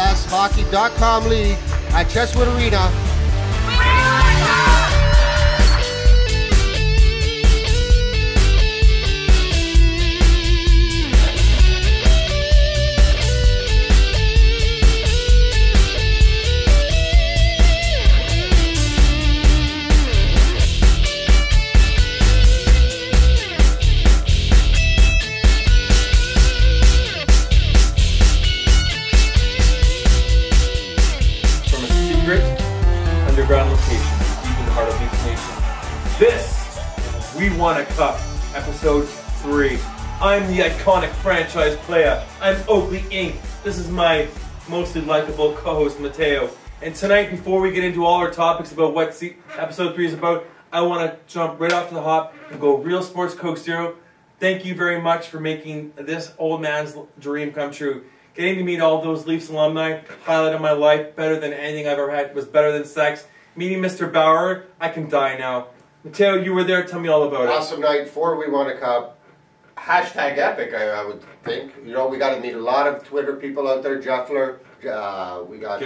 MLS.hockey.com league at Chesswood Arena. Underground location, deep in the heart of Leafs Nation. This is We Want a Cup, episode 3. I'm the iconic franchise player. I'm Oakley Inc. This is my mostly likable co-host Matteo. And tonight, before we get into all our topics about what episode 3 is about, I want to jump right off to the hop and go Real Sports Coke Zero. Thank you very much for making this old man's dream come true. Getting to meet all those Leafs alumni, highlight of my life, better than anything I've ever had, was better than sex. Meeting Mr. Bauer, I can die now. Matteo, you were there, tell me all about it. Awesome night, 4 We Want a Cup. Hashtag epic, I would think. You know, we got to meet a lot of Twitter people out there. Jeffler, we got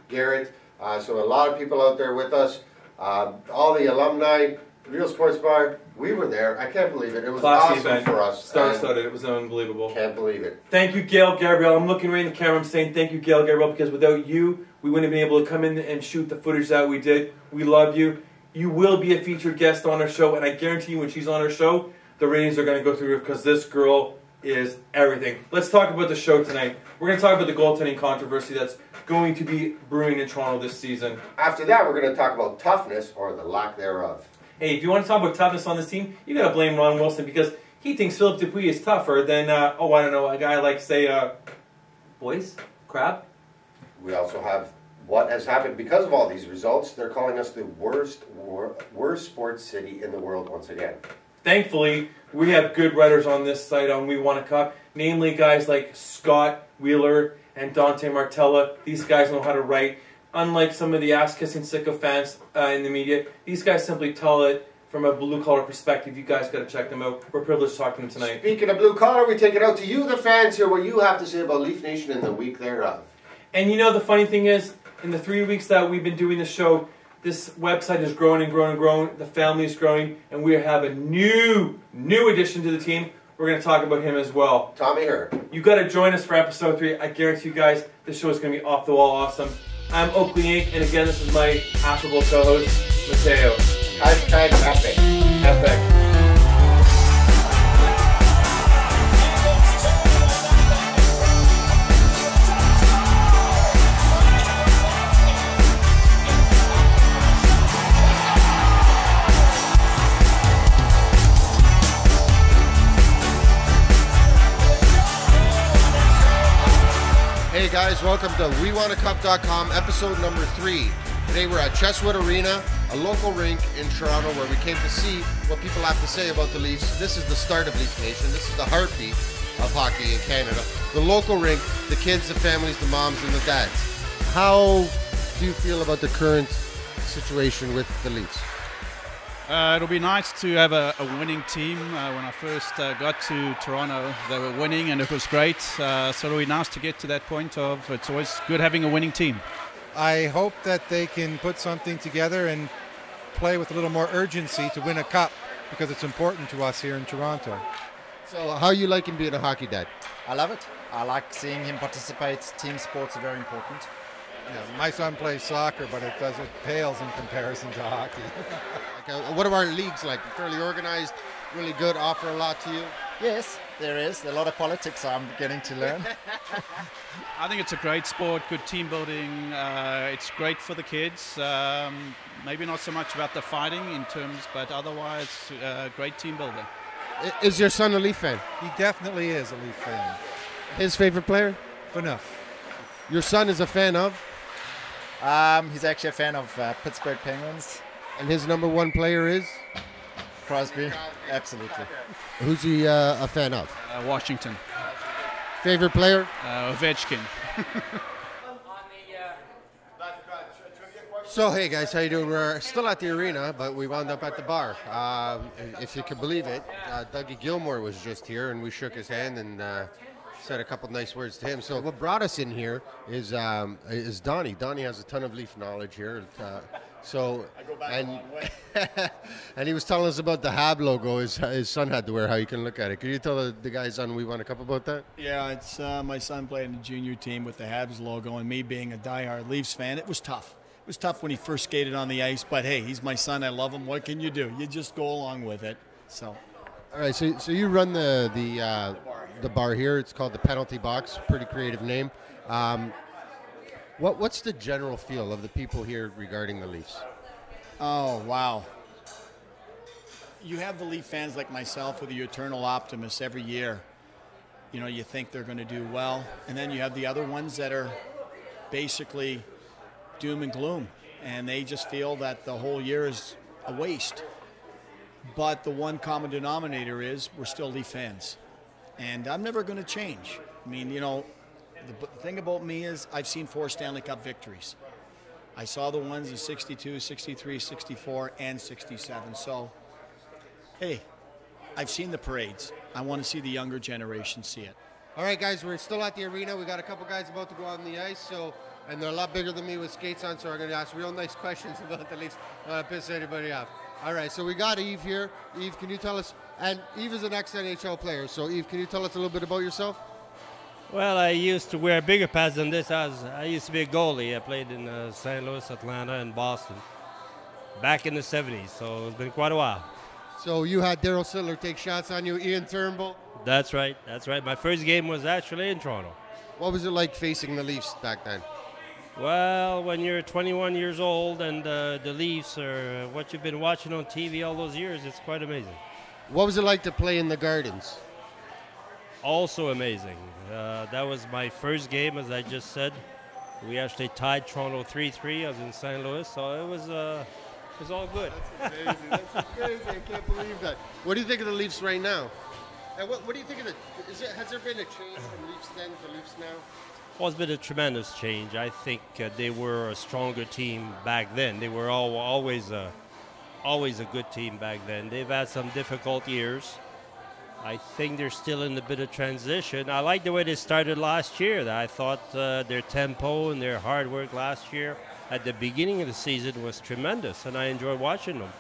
Garrett. So a lot of people out there with us. All the alumni, Real Sports Bar, we were there. I can't believe it. It was Classy awesome event. For us. Star-studded. It was unbelievable. Can't believe it. Thank you, Gail Gabriel. I'm looking right in the camera. I'm saying thank you, Gail Gabriel, because without you, we wouldn't have been able to come in and shoot the footage that we did. We love you. You will be a featured guest on our show, and I guarantee you when she's on our show, the ratings are going to go through because this girl is everything. Let's talk about the show tonight. We're going to talk about the goaltending controversy that's going to be brewing in Toronto this season. After that, we're going to talk about toughness or the lack thereof. Hey, if you want to talk about toughness on this team, you got to blame Ron Wilson because he thinks Philip Dupuis is tougher than, I don't know, a guy like, say, Boyce? Crab? We also have what has happened because of all these results. They're calling us the worst sports city in the world once again. Thankfully, we have good writers on this site on We Want a Cup, namely guys like Scott Wheeler and Dante Martella. These guys know how to write. Unlike some of the ass-kissing sycophants in the media, these guys simply tell it from a blue-collar perspective. You guys got to check them out. We're privileged to talk to them tonight. Speaking of blue-collar, we take it out to you, the fans, here what you have to say about Leaf Nation in the week thereof. And you know, the funny thing is, in the 3 weeks that we've been doing the show, this website has grown and grown and grown. The family is growing, and we have a new addition to the team. We're going to talk about him as well. Tommy Hurd. You got to join us for episode 3. I guarantee you guys, this show is going to be off the wall awesome. I'm Oakley Inc., and again, this is my affable co-host, Matteo. Hashtag epic. Epic. Hey guys, welcome to WeWantACup.com, episode number 3. Today we're at Chesswood Arena, a local rink in Toronto where we came to see what people have to say about the Leafs. This is the start of Leaf Nation. This is the heartbeat of hockey in Canada. The local rink, the kids, the families, the moms, and the dads. How do you feel about the current situation with the Leafs? It'll be nice to have a winning team. When I first got to Toronto, they were winning and it was great. So it'll be nice to get to that point of it's always good having a winning team. I hope that they can put something together and play with a little more urgency to win a cup because it's important to us here in Toronto. So how you liking being a hockey dad? I love it. I like seeing him participate. Team sports are very important. Yeah, my son plays soccer, but it pales in comparison to hockey. What are our leagues like? Fairly organized, really good, offer a lot to you? Yes, there is. A lot of politics I'm getting to learn. I think it's a great sport, good team building. It's great for the kids. Maybe not so much about the fighting in terms, but otherwise, great team builder. Is your son a Leaf fan? He definitely is a Leaf fan. His favorite player? Phaneuf. Your son is a fan of? He's actually a fan of Pittsburgh Penguins. And his number 1 player is? Crosby. Absolutely. Who's he a fan of? Washington. Favorite player? Ovechkin. So, hey guys, how you doing? We're still at the arena, but we wound up at the bar. If you can believe it, Dougie Gilmore was just here, and we shook his hand and said a couple nice words to him. So what brought us in here is Donnie. Donnie has a ton of Leaf knowledge here. I go back a long way. And he was telling us about the Hab logo his son had to wear, how you can look at it. Could you tell the guys on We Want a Cup about that? Yeah, it's my son played in the junior team with the Habs logo, and me being a diehard Leafs fan, it was tough. It was tough when he first skated on the ice, but hey, he's my son. I love him. What can you do? You just go along with it. So. All right, so you run the bar here. It's called the Penalty Box. Pretty creative name. What's the general feel of the people here regarding the Leafs? Oh, wow. You have the Leaf fans like myself with the eternal optimists every year. You know, you think they're going to do well. And then you have the other ones that are basically doom and gloom. And they just feel that the whole year is a waste. But the one common denominator is we're still Leaf fans. And I'm never going to change. I mean, you know, the thing about me is I've seen 4 Stanley Cup victories. I saw the ones in 62, 63, 64, and 67. So, hey, I've seen the parades. I want to see the younger generation see it. All right, guys, we're still at the arena. We got a couple guys about to go on the ice, and they're a lot bigger than me with skates on, so I'm going to ask real nice questions about the Leafs. I don't want to piss anybody off. All right, so we got Eve here. Eve, can you tell us, and Eve is an ex-NHL player, so Eve, can you tell us a little bit about yourself? Well, I used to wear bigger pads than this. I used to be a goalie. I played in St. Louis, Atlanta, and Boston back in the 70s, so it's been quite a while. So you had Daryl Sittler take shots on you, Ian Turnbull? That's right. My first game was actually in Toronto. What was it like facing the Leafs back then? Well, when you're 21 years old and the Leafs are what you've been watching on TV all those years, it's quite amazing. What was it like to play in the Gardens? Also amazing. That was my first game, as I just said. We actually tied Toronto 3-3. I was in St. Louis, so it was all good. That's amazing. That's crazy. I can't believe that. What do you think of the Leafs right now? And what do you think of has there been a change from Leafs then to Leafs now? Well, it's been a tremendous change. I think they were a stronger team back then. They were always a good team back then. They've had some difficult years. I think they're still in a bit of transition. I like the way they started last year. I thought their tempo and their hard work last year at the beginning of the season was tremendous, and I enjoyed watching them.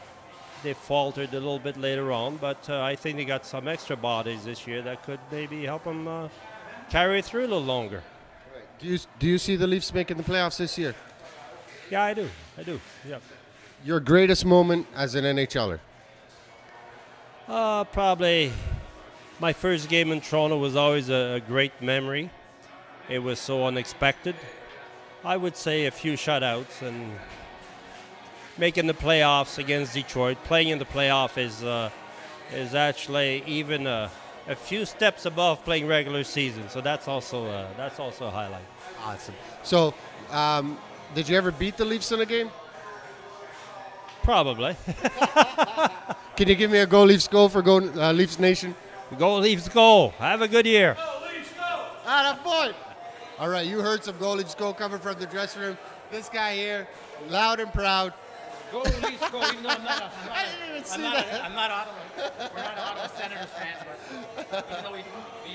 They faltered a little bit later on, but I think they got some extra bodies this year that could maybe help them carry it through a little longer. Do you see the Leafs making the playoffs this year? Yeah, I do. Yeah. Your greatest moment as an NHLer? Probably my first game in Toronto was always a great memory. It was so unexpected. I would say a few shutouts, and making the playoffs against Detroit. Playing in the playoff is actually even a few steps above playing regular season. So that's also a highlight. Awesome. So, did you ever beat the Leafs in a game? Probably. Can you give me a Go Leafs go for Leafs Nation? Go Leafs go. Have a good year. Go Leafs go. Atta boy. All right, you heard some Go Leafs go coming from the dressing room. This guy here, loud and proud. Go Leafs go, even though I'm not I'm not Ottawa. We're not Ottawa Senators fans, but even though we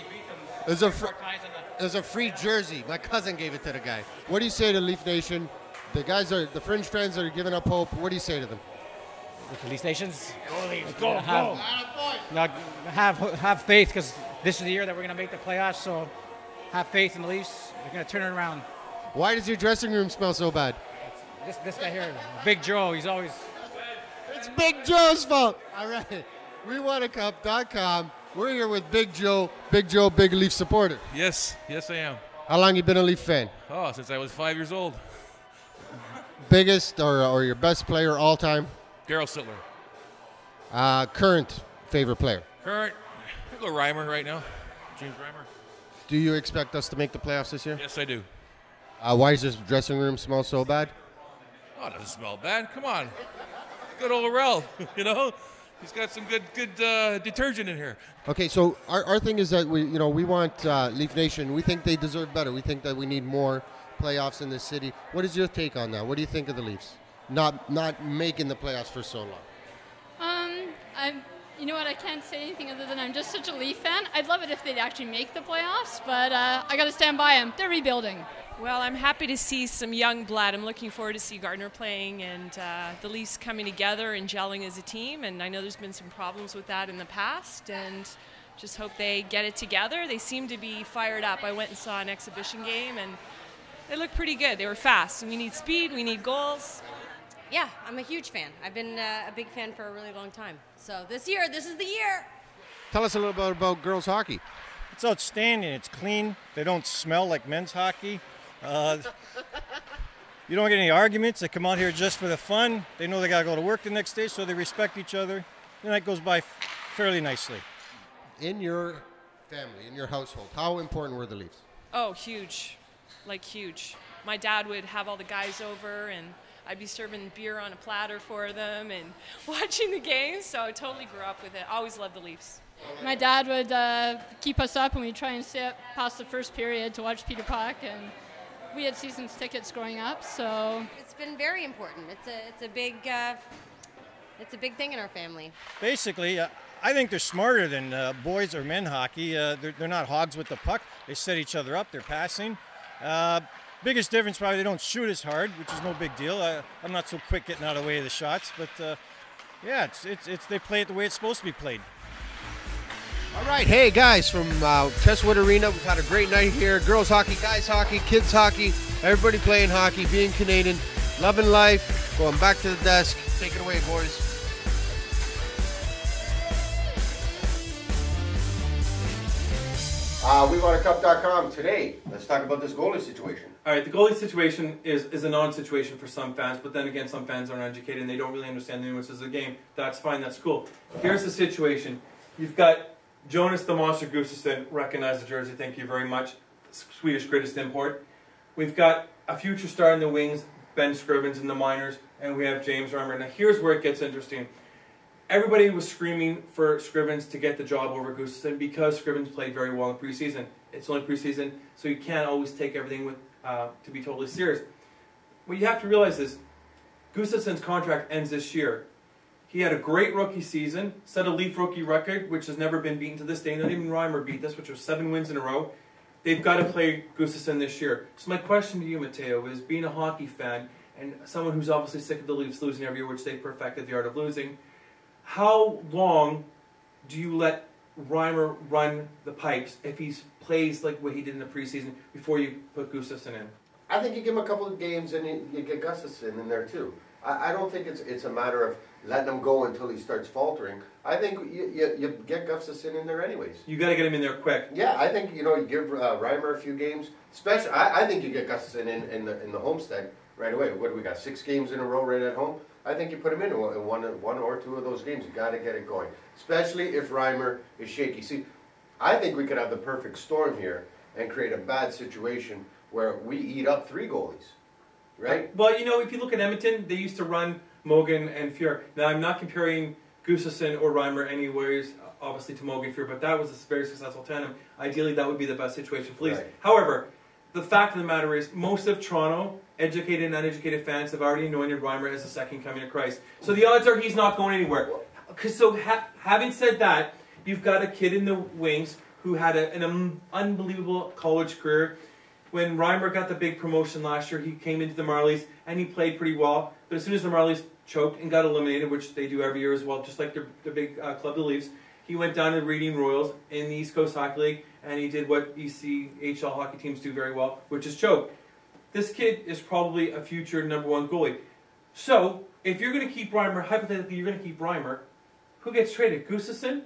beat them There's 4 times on the... There's a free jersey. My cousin gave it to the guy. What do you say to Leaf Nation? The fringe fans are giving up hope. What do you say to them? With the Leafs Nations, Go Leafs, go. have faith, because this is the year that we're going to make the playoffs, so have faith in the Leafs. They're going to turn it around. Why does your dressing room smell so bad? This guy here, Big Joe, he's always... It's Big Joe's fault. All right. WeWantACup.com. We're here with Big Joe. Big Joe, big Leaf supporter. Yes, I am. How long you been a Leaf fan? Oh, since I was 5 years old. Biggest or your best player all time? Daryl Sittler. Current favorite player? Current, I'll go Reimer right now. James Reimer. Do you expect us to make the playoffs this year? Yes, I do. Why does this dressing room smell so bad? Oh, it doesn't smell bad. Come on. Good old Ralph, you know? He's got some good detergent in here. Okay, so our thing is that we want Leaf Nation. We think they deserve better. We think that we need more playoffs in this city. What is your take on that? What do you think of the Leafs not making the playoffs for so long? You know what? I can't say anything other than I'm just such a Leaf fan. I'd love it if they'd actually make the playoffs, but I got to stand by them. They're rebuilding. Well, I'm happy to see some young blood. I'm looking forward to see Gardner playing and the Leafs coming together and gelling as a team. And I know there's been some problems with that in the past, and just hope they get it together. They seem to be fired up. I went and saw an exhibition game, and they looked pretty good. They were fast. We need speed. We need goals. Yeah, I'm a huge fan. I've been a big fan for a really long time. So this year, this is the year. Tell us a little bit about girls hockey. It's outstanding. It's clean. They don't smell like men's hockey. You don't get any arguments. They come out here just for the fun. They know they got to go to work the next day, so they respect each other. The night goes by fairly nicely. In your family, in your household, how important were the Leafs? Oh, huge. Like huge. My dad would have all the guys over, and I'd be serving beer on a platter for them and watching the games, so I totally grew up with it. Always loved the Leafs. My dad would keep us up, and we'd try and stay up past the first period to watch Peter Puck, and we had season tickets growing up, so it's been very important. It's a big thing in our family. Basically, I think they're smarter than boys or men hockey. They're not hogs with the puck. They set each other up. They're passing. Biggest difference, probably they don't shoot as hard, which is no big deal. I'm not so quick getting out of the way of the shots, but yeah, it's they play it the way it's supposed to be played. All right, hey guys from Chesswood Arena, we've had a great night here. Girls hockey, guys hockey, kids hockey, everybody playing hockey, being Canadian, loving life, going back to the desk. Take it away, boys. WeWantACup.com. Today, let's talk about this goalie situation. All right, the goalie situation is a non-situation for some fans, but then again, some fans aren't educated and they don't really understand the nuances of the game. That's fine, that's cool. Here's the situation. You've got Jonas the Monster Guff System, recognize the jersey, thank you very much. Swedish greatest import. We've got a future star in the wings, Ben Scrivens in the minors, and we have James Reimer. Now here's where it gets interesting. Everybody was screaming for Scrivens to get the job over Gustafsson because Scrivens played very well in preseason. It's only preseason, so you can't always take everything with to be totally serious. What you have to realize is Gustafsson's contract ends this year. He had a great rookie season, set a Leaf rookie record, which has never been beaten to this day. Not even Reimer beat this, which was 7 wins in a row. They've got to play Gustafsson this year. So my question to you, Matteo, is being a hockey fan and someone who's obviously sick of the Leafs losing every year, which they perfected the art of losing, how long do you let Reimer run the pipes if he plays like what he did in the preseason before you put Gustafsson in? I think you give him a couple of games and you get Gustafsson in there too. I don't think it's a matter of letting him go until he starts faltering. I think you get Gustafsson in there anyways. You got to get him in there quick. Yeah, I think you give Reimer a few games. Especially, I think you get Gustafsson in the Homestead right away. What do we got? 6 games in a row right at home. I think you put him in one or two of those games. You got to get it going, especially if Reimer is shaky. See, I think we could have the perfect storm here and create a bad situation where we eat up 3 goalies, right? Well, if you look at Edmonton, they used to run Mogan and Fuhr. Now, I'm not comparing Gustafsson or Reimer anyways, obviously, to Mogan and Fuhr, but that was a very successful tandem. Ideally, that would be the best situation for Leafs. Right. However, the fact of the matter is, most of Toronto, educated and uneducated fans, have already anointed Reimer as the second coming of Christ. So the odds are he's not going anywhere. So having said that, you've got a kid in the wings who had an unbelievable college career. When Reimer got the big promotion last year, he came into the Marlies and he played pretty well. But as soon as the Marlies choked and got eliminated, which they do every year as well, just like the big club, the Leafs, he went down to the Reading Royals in the East Coast Hockey League, and he did what ECHL hockey teams do very well, which is choke. This kid is probably a future #1 goalie. So, if you're going to keep Reimer, hypothetically you're going to keep Reimer, who gets traded, Gustafsson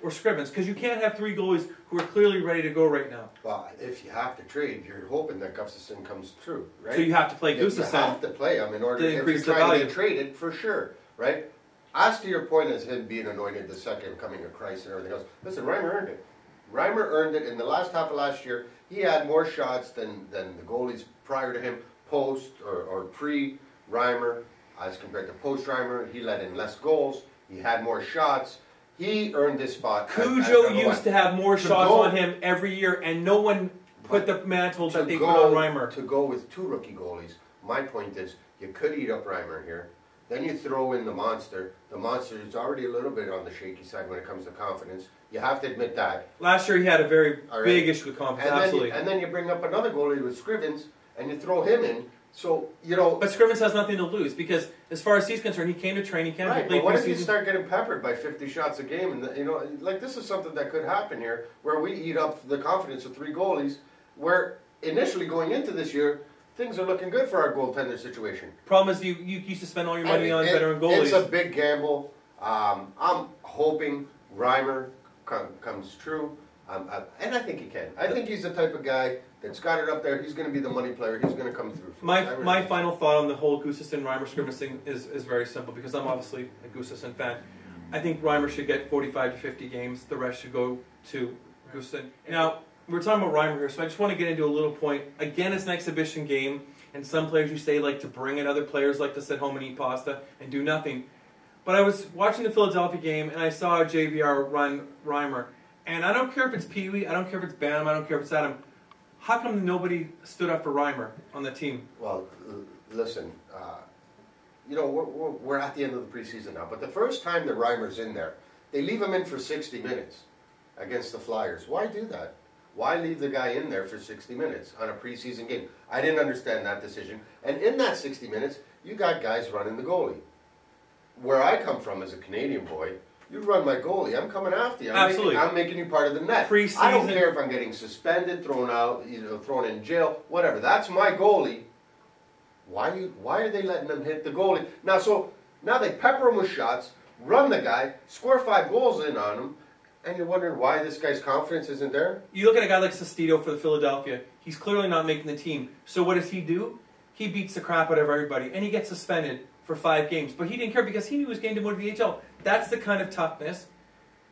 or Scrivens? Because you can't have 3 goalies who are clearly ready to go right now. Well, if you have to trade, you're hoping that Gustafsson comes through, right? So you have to play Gustafsson. You have to play him in order to increase the value. value. To get traded, for sure, right? As to your point as him being anointed the second coming of Christ and everything else, listen, Reimer earned it. Reimer earned it. In the last half of last year, he had more shots than the goalies prior to him, post or pre-Reimer, as compared to post-Reimer. He let in less goals. He had more shots. He earned this spot. Cujo used to have more shots on him every year, and no one put the mantle that they put on Reimer. To go with 2 rookie goalies, my point is, you could eat up Reimer here. Then you throw in the monster. The monster is already a little bit on the shaky side when it comes to confidence. You have to admit that. Last year he had a very big issue with confidence, absolutely. And then you bring up another goalie with Scrivens, and you throw him in. So, you know... But Scrivens has nothing to lose, because as far as he's concerned, he came to train, he can't right, play but what if you preseason. start getting peppered by 50 shots a game? And, you know, like, this is something that could happen here, where we eat up the confidence of 3 goalies, where initially going into this year, things are looking good for our goaltender situation. Problem is, you used to spend all your money on veteran goalies. It's a big gamble. I'm hoping Reimer comes true. And I think he can. I think he's the type of guy that's got it up there. He's going to be the money player. He's going to come through. My final thought on the whole Guff System Reimer Scrivens thing is very simple, because I'm obviously a Guff System fan. I think Reimer should get 45 to 50 games. The rest should go to Guff System. Now, we're talking about Reimer here, so I just want to get into a little point. Again, it's an exhibition game, and some players, you say, like to bring in other players, like to sit home and eat pasta and do nothing. But I was watching the Philadelphia game, and I saw JVR Run Reimer. And I don't care if it's Pee Wee, I don't care if it's Bantam, I don't care if it's Adam. How come nobody stood up for Reimer on the team? Well, listen, you know, we're at the end of the preseason now, but the first time that Reimer's in there, they leave him in for 60 minutes against the Flyers. Why do that? Why leave the guy in there for 60 minutes on a preseason game? I didn't understand that decision. And in that 60 minutes, you got guys running the goalie. Where I come from as a Canadian boy, you run my goalie, I'm coming after you. I'm making you part of the net. I don't care if I'm getting suspended, thrown out, you know, thrown in jail, whatever. That's my goalie. Why are they letting them hit the goalie? Now they pepper him with shots, run the guy, score 5 goals in on him, and you're wondering why this guy's confidence isn't there? You look at a guy like Sestito for the Philadelphia. He's clearly not making the team. So what does he do? He beats the crap out of everybody, and he gets suspended for 5 games. But he didn't care, because he knew he was getting demoted to the AHL. That's the kind of toughness,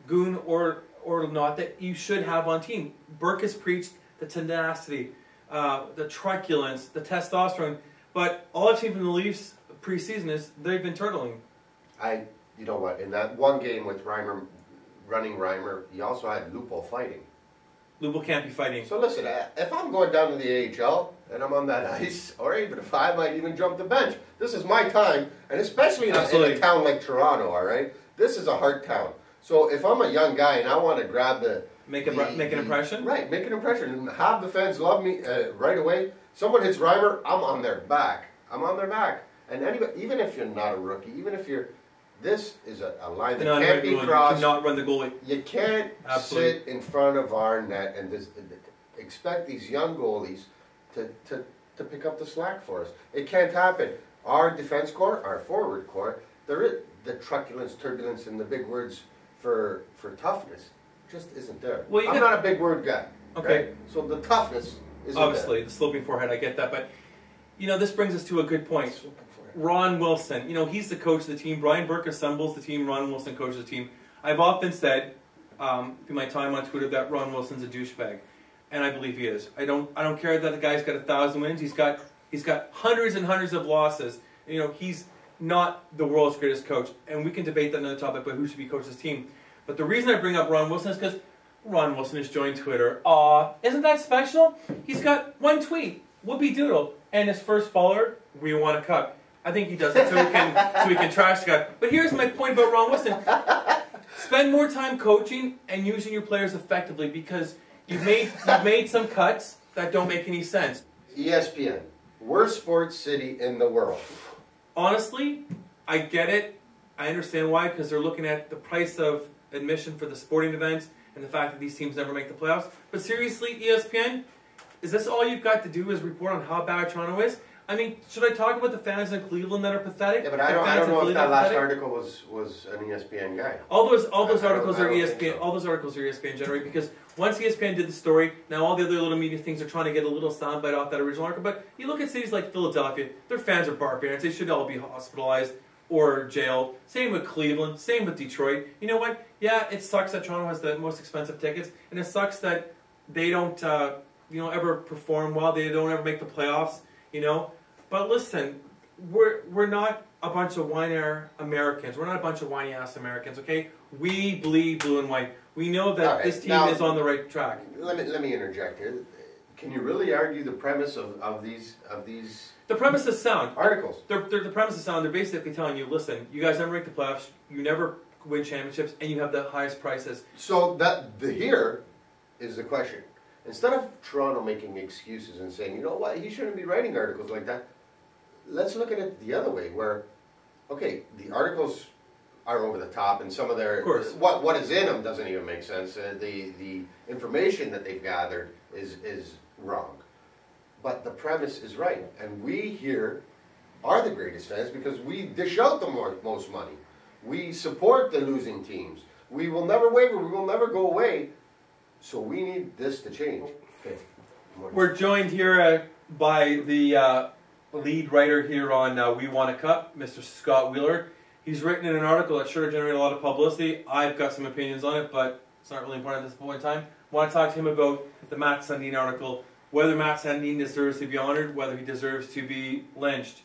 goon or not, that you should have on team. Burke has preached the tenacity, the truculence, the testosterone. But all I've seen from the Leafs preseason is they've been turtling. You know what, in that one game with Reimer, running Reimer, he also had Lupo fighting. Lupo can't be fighting. So listen, if I'm going down to the AHL and I'm on that ice, or even if I might even jump the bench, this is my time, and especially in a town like Toronto, all right? This is a heart town. So if I'm a young guy and I want to grab Make an impression? Right, make an impression, and have the fans love me right away. Someone hits Reimer, I'm on their back. I'm on their back. And anybody, even if you're not a rookie, even if you're... This is a line that can't be crossed. You cannot run the goalie. You can't sit in front of our net and expect these young goalies to pick up the slack for us. It can't happen. Our defense core, our forward core, there is the truculence, turbulence, and the big words for toughness just isn't there. Well, I'm not a big word guy. Okay. Right? So the toughness isn't obviously, the sloping forehead, I get that. But, you know, this brings us to a good point. Ron Wilson, you know, he's the coach of the team. Brian Burke assembles the team. Ron Wilson coaches the team. I've often said, through my time on Twitter, that Ron Wilson's a douchebag, and I believe he is. I don't care that the guy's got 1,000 wins. He's got hundreds and hundreds of losses. You know, he's not the world's greatest coach, and we can debate that another topic, but who should be coach's team? But the reason I bring up Ron Wilson is because Ron Wilson has joined Twitter. Aw, isn't that special? He's got one tweet, whoopee doodle, and his first follower, we want a cup. I think he does it so he can trash the guy. But here's my point about Ron Wilson. Spend more time coaching and using your players effectively, because you've made some cuts that don't make any sense. ESPN, worst sports city in the world. Honestly, I get it. I understand why, because they're looking at the price of admission for the sporting events and the fact that these teams never make the playoffs. But seriously, ESPN, is this all you've got to do is report on how bad Toronto is? I mean, should I talk about the fans in Cleveland that are pathetic? Yeah, but I don't know if that last article was an ESPN guy. All those articles are ESPN. So. All those articles are ESPN generated, because once ESPN did the story, now all the other little media things are trying to get a little soundbite off that original article. But you look at cities like Philadelphia, their fans are barbarians. They should all be hospitalized or jailed. Same with Cleveland. Same with Detroit. You know what? Yeah, it sucks that Toronto has the most expensive tickets, and it sucks that they don't, ever perform well. They don't ever make the playoffs. You know. But listen, we're not a bunch of whiny Americans. We're not a bunch of whiny ass Americans, okay? We bleed blue and white. We know that this team is on the right track. Let me interject here. can you really argue the premise of these The premise is sound. articles? The premise is sound. They're basically telling you, listen, you guys never make the playoffs, you never win championships, and you have the highest prices. So here is the question. Instead of Toronto making excuses and saying, you know what, he shouldn't be writing articles like that, let's look at it the other way, where, okay, the articles are over the top, and some of their, what is in them doesn't even make sense. The information that they've gathered is wrong. But the premise is right, and we here are the greatest fans because we dish out the most money. We support the losing teams. We will never waver. We will never go away. So we need this to change. Okay. We're joined here by the lead writer here on We Want a Cup, Mr. Scott Wheeler. He's written in an article that sure generated a lot of publicity. I've got some opinions on it, but it's not really important at this point in time. I want to talk to him about the Matt Sundin article, whether Matt Sundin deserves to be honored, whether he deserves to be lynched.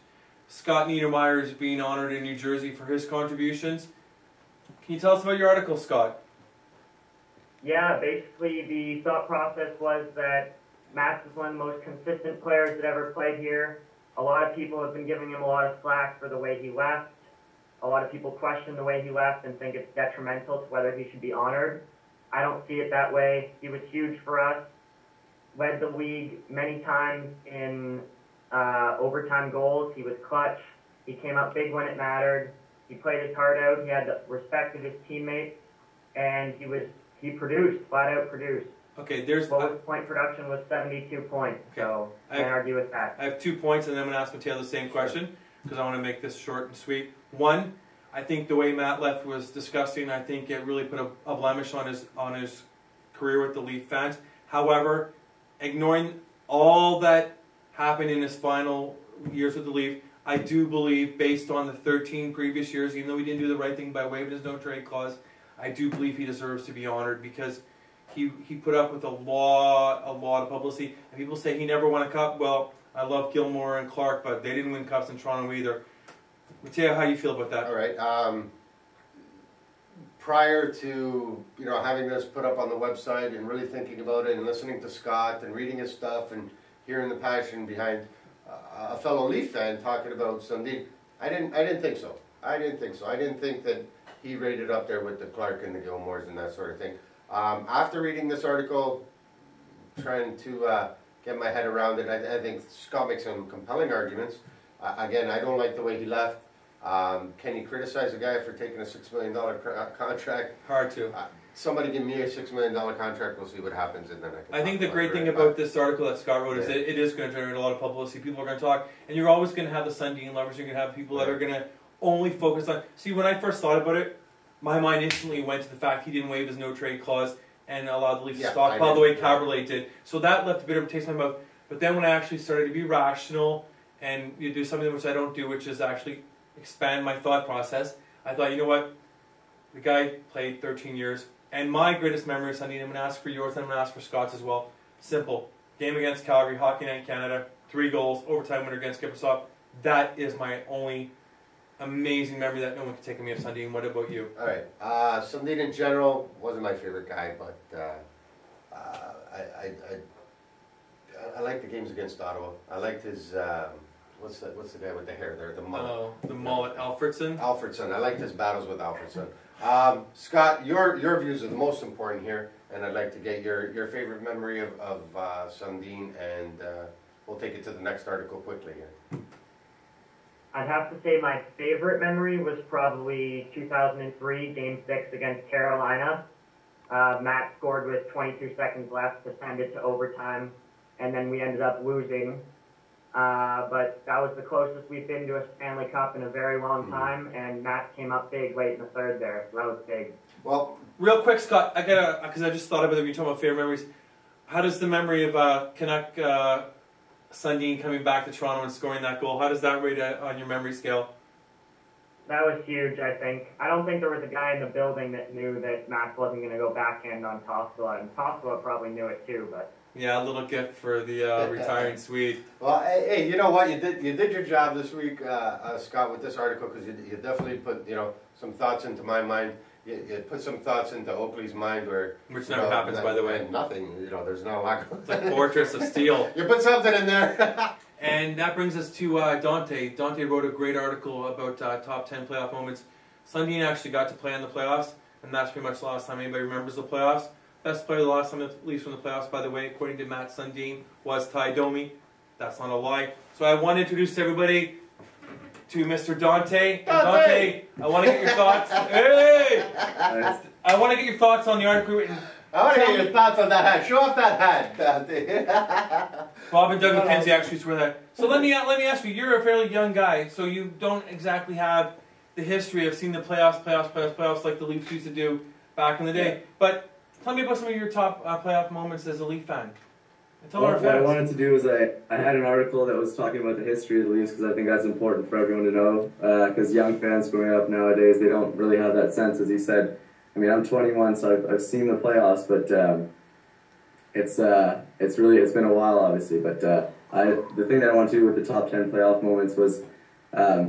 Scott Niedermayer is being honored in New Jersey for his contributions. Can you tell us about your article, Scott? Yeah, basically the thought process was that Matt is one of the most consistent players that ever played here. A lot of people have been giving him a lot of slack for the way he left. A lot of people question the way he left and think it's detrimental to whether he should be honored. I don't see it that way. He was huge for us, led the league many times in overtime goals. He was clutch. He came up big when it mattered. He played his heart out. He had the respect of his teammates, and he produced, flat out produced. Okay, there's lowest point production was 72 points. Okay. So can't argue with that. I have 2 points, and then I'm going to ask Matteo the same question because I want to make this short and sweet. One, I think the way Matt left was disgusting. I think it really put a blemish on his career with the Leaf fans. However, ignoring all that happened in his final years with the Leaf, I do believe, based on the 13 previous years, even though he didn't do the right thing by waiving his no-trade clause, I do believe he deserves to be honored because he put up with a lot of publicity. And people say he never won a cup. Well, I love Gilmore and Clark, but they didn't win cups in Toronto either. Matteo, how do you feel about that? All right. Prior to having this put up on the website and really thinking about it and listening to Scott and reading his stuff and hearing the passion behind a fellow Leaf fan talking about Sundin, I didn't think so. I didn't think that he rated up there with the Clark and the Gilmores and that sort of thing. After reading this article, trying to get my head around it, I think Scott makes some compelling arguments. Again, I don't like the way he left. Can you criticize a guy for taking a $6 million contract? Hard to. Somebody give me a $6 million contract, we'll see what happens, and then I think the great thing about this article that Scott wrote is that it is going to generate a lot of publicity. People are going to talk, and you're always going to have the Sundin lovers. You're going to have people that are going to only focus on... See, when I first thought about it, my mind instantly went to the fact he didn't waive his no-trade clause and allowed the Leafs to stockpile the way Caberlet did. So that left a bit of a taste in my mouth. But then when I actually started to be rational and you do something which I don't do, which is actually expand my thought process, I thought, you know what? The guy played 13 years. And my greatest memory of Sundin, I'm going to ask for yours, and I'm going to ask for Scott's as well. Simple. Game against Calgary, Hockey Night Canada, 3 goals, overtime winner against Kiprusoff. That is my only amazing memory that no one can take of me of Sundin. What about you? All right. Sundin in general wasn't my favorite guy, but I liked the games against Ottawa. I liked his... What's the guy with the hair there? The mullet. Oh, the mullet. Alfredson? Alfredson. I liked his battles with Alfredson. Scott, your views are the most important here, and I'd like to get your favorite memory of Sundin, and we'll take it to the next article quickly here. I'd have to say my favorite memory was probably 2003, Game 6 against Carolina. Matt scored with 22 seconds left to send it to overtime, and then we ended up losing. But that was the closest we've been to a Stanley Cup in a very long time, and Matt came up big late in the third there, so that was big. Well, real quick, Scott, because I just thought about it when you talking about favorite memories. How does the memory of Canuck Sundin coming back to Toronto and scoring that goal, how does that rate on your memory scale? That was huge, I think. I don't think there was a guy in the building that knew that Matt wasn't going to go backhand on Toskala, and Toskala probably knew it too, but... Yeah, a little gift for the retiring Swede. Well, hey, you know what? You did your job this week, Scott, with this article, because you definitely put some thoughts into my mind. you put some thoughts into Oakley's mind where... Which never happens, by the way. Nothing, there's not a lot. It's like Fortress of Steel. You put something in there. And that brings us to Dante. Dante wrote a great article about top 10 playoff moments. Sundin actually got to play in the playoffs, and that's pretty much the last time anybody remembers the playoffs. Best player the last time at least from the playoffs, by the way, according to Matt Sundin, was Ty Domi. That's not a lie. So I want to introduce everybody to Mr. Dante. And Dante, I want to get your thoughts. Hey! I want to get your thoughts on the article written. I want to get your thoughts on that hat. Show off that hat, Dante. Bob and Doug McKenzie actually swear that. So let me ask you. You're a fairly young guy, so you don't exactly have the history of seeing the playoffs like the Leafs used to do back in the day. But tell me about some of your top playoff moments as a Leaf fan. What I wanted to do was I had an article that was talking about the history of the Leafs because I think that's important for everyone to know. Because young fans growing up nowadays, they don't really have that sense, as he said. I mean, I'm 21, so I've seen the playoffs, but it's been a while, obviously. But the thing that I wanted to do with the top 10 playoff moments was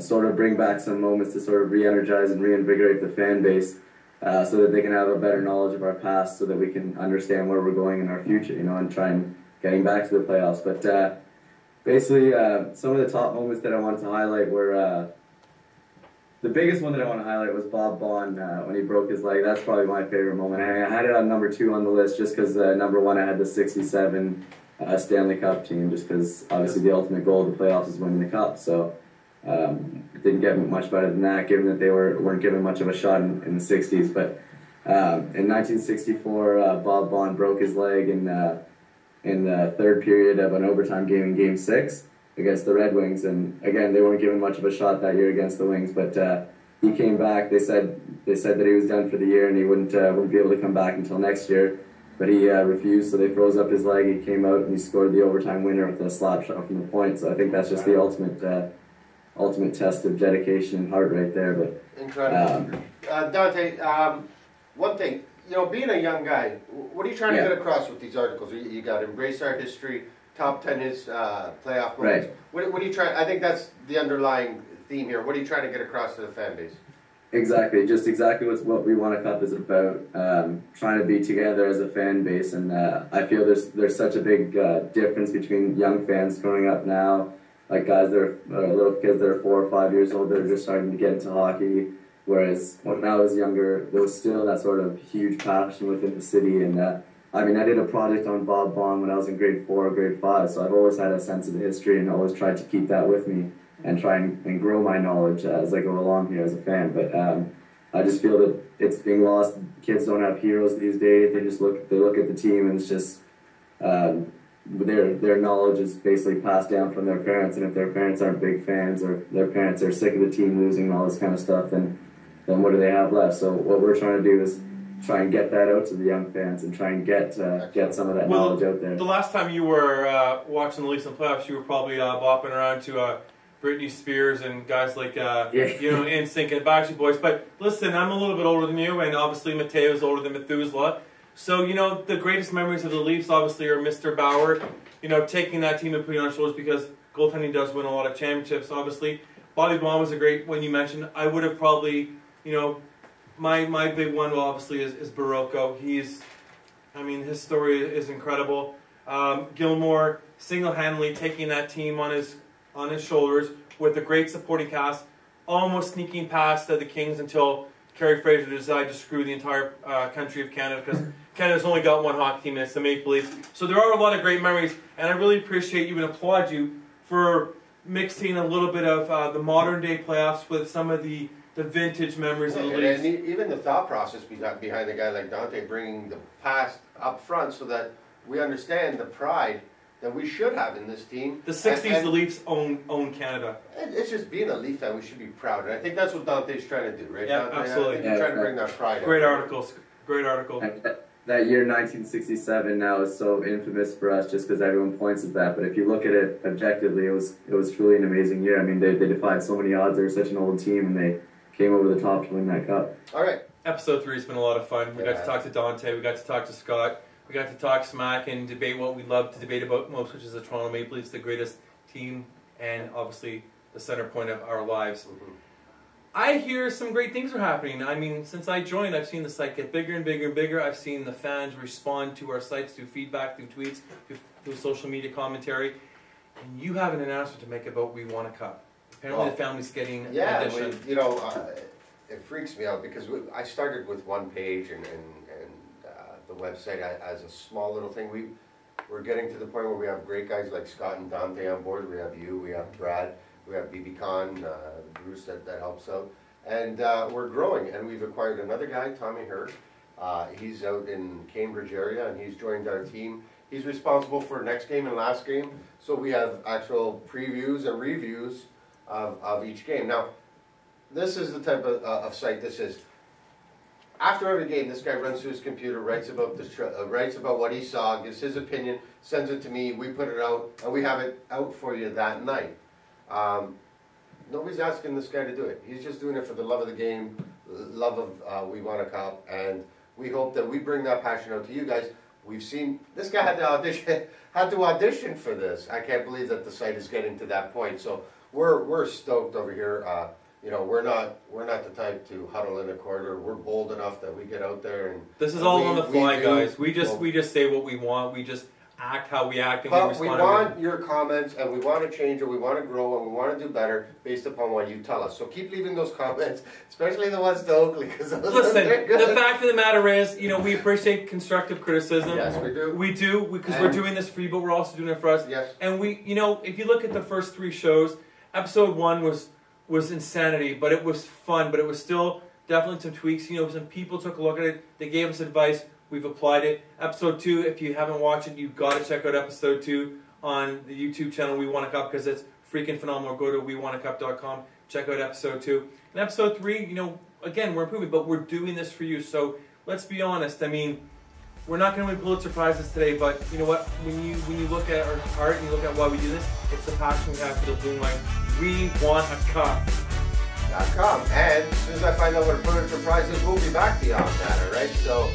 sort of bring back some moments to sort of re-energize and reinvigorate the fan base. So that they can have a better knowledge of our past, so that we can understand where we're going in our future, and try and getting back to the playoffs. But basically, some of the top moments that I wanted to highlight were the biggest one that I want to highlight was Bob Bond when he broke his leg. That's probably my favorite moment. I had it on number 2 on the list just because number 1 I had the '67 Stanley Cup team, just because obviously the ultimate goal of the playoffs is winning the cup. So. It didn't get much better than that, given that they weren't given much of a shot in the 60s. But in 1964, Bob Bond broke his leg in the third period of an overtime game in Game 6 against the Red Wings. And again, they weren't given much of a shot that year against the Wings. But he came back. They said that he was done for the year and he wouldn't be able to come back until next year. But he refused, so they froze up his leg. He came out and he scored the overtime winner with a slap shot from the point. So I think that's just the ultimate test of dedication and heart right there. But incredible. Dante, one thing, being a young guy, what are you trying to get across with these articles? You got to embrace our history, top 10 is playoff moments. Right. What are you trying? I think that's the underlying theme here. What are you trying to get across to the fan base? Exactly, just exactly what We Want a Cup is about. Trying to be together as a fan base, and I feel there's such a big difference between young fans growing up now. Like guys that are little kids that are 4 or 5 years old that are just starting to get into hockey, whereas when I was younger, there was still that sort of huge passion within the city. And I mean, I did a project on Bob Bond when I was in grade 4 or grade 5, so I've always had a sense of the history and always tried to keep that with me and try and grow my knowledge as I go along here as a fan. But I just feel that it's being lost. Kids don't have heroes these days. They look at the team and it's just. Their knowledge is basically passed down from their parents, and if their parents aren't big fans or their parents are sick of the team losing and all this kind of stuff, then what do they have left? So what we're trying to do is try and get that out to the young fans and try and get some of that knowledge out there. The last time you were watching the Leafs in the playoffs, you were probably bopping around to Britney Spears and guys like NSYNC and Backstreet Boys. But listen, I'm a little bit older than you, and obviously Matteo is older than Methuselah. So, the greatest memories of the Leafs, obviously, are Mr. Bauer, taking that team and putting on shoulders, because goaltending does win a lot of championships, obviously. Bobby Baum was a great one you mentioned. I would have probably, my big one, obviously, is Barocco. His story is incredible. Gilmore single-handedly taking that team on his shoulders with a great supporting cast, almost sneaking past the Kings until Kerry Fraser decided to screw the entire country of Canada, because Canada's only got one hockey team, and it's the Maple Leafs. So there are a lot of great memories, and I really appreciate you and applaud you for mixing a little bit of the modern-day playoffs with some of the vintage memories of the Leafs. And even the thought process behind a guy like Dante, bringing the past up front so that we understand the pride that we should have in this team. The 60s, the Leafs own Canada. It's just being a Leaf fan, we should be proud. And I think that's what Dante's trying to do, right? Yeah, Dante? absolutely. He's trying to bring that pride out. Great articles. Great article. That year, 1967, now is so infamous for us just because everyone points at that. But if you look at it objectively, it was truly an amazing year. I mean, they defied so many odds. They were such an old team, and they came over the top to win that cup. All right. Episode 3 has been a lot of fun. We got to talk to Dante. We got to talk to Scott. We got to talk smack and debate what we love to debate about most, which is the Toronto Maple Leafs, the greatest team and obviously the center point of our lives. I hear some great things are happening. I mean, since I joined, I've seen the site get bigger and bigger and bigger. I've seen the fans respond to our sites through feedback, through tweets, through social media commentary. And you have an announcement to make about We Want a Cup. Apparently the family's getting an addition. You know, it freaks me out because I started with one page and the website as a small little thing. We're getting to the point where we have great guys like Scott and Dante on board. We have you, we have Brad, we have BB Khan, Bruce that helps out. And we're growing, and we've acquired another guy, Tommy Hurd. He's out in Cambridge area, and he's joined our team. He's responsible for next game and last game, so we have actual previews and reviews of each game. Now, this is the type of site this is. After every game, this guy runs through his computer, writes about what he saw, gives his opinion, sends it to me, we put it out, and we have it out for you that night. Nobody's asking this guy to do it. He's just doing it for the love of the game, love of We Want a Cup, and we hope that we bring that passion out to you guys. We've seen this guy had to audition for this. I can't believe that the site is getting to that point. So we're stoked over here. You know, we're not the type to huddle in a corner. We're bold enough that we get out there and. This is all on the fly, guys. We just say what we want. We just act how we act, and but we want your comments, and we want to change, and we want to grow, and we want to do better based upon what you tell us. So keep leaving those comments, especially the ones to Oakley, because listen. The fact of the matter is, you know, we appreciate constructive criticism. Yes, we do. We do because we're doing this for you, but we're also doing it for us. Yes. And we, you know, if you look at the first 3 shows, episode 1 was insanity, but it was fun, but it was still definitely some tweaks. You know, some people took a look at it. They gave us advice. We've applied it. Episode 2, if you haven't watched it, you've got to check out episode 2 on the YouTube channel We Want a Cup because it's freaking phenomenal. Go to WeWantACup.com. Check out episode 2. And episode 3, you know, again, we're improving, but we're doing this for you. So let's be honest. I mean, we're not going to win Pulitzer Prizes today, but you know what? When you look at our heart and you look at why we do this, it's the passion we have for the Blue and White. We want a cup. .com. And as soon as I find out what Pulitzer Prizes, we'll be back to you on that, all right? So,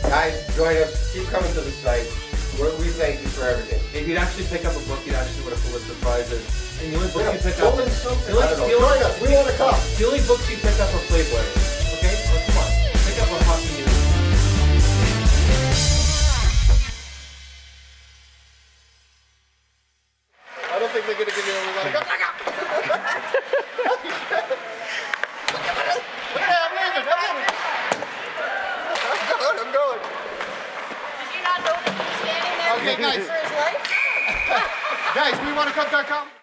guys, join us. Keep coming to the site. We thank you for everything. If you'd actually pick up a book, you'd actually know what a Pulitzer Prize is. And the only books you pick up... Join us. We want a cup. The only books you pick up are Playboy. Okay? Well, come on. Pick up a hockey news. I don't think they're going to give you a We Want a Cup. I'm going. Did you not notice him standing there Okay, guys. for his life? Guys, WeWantACup.com.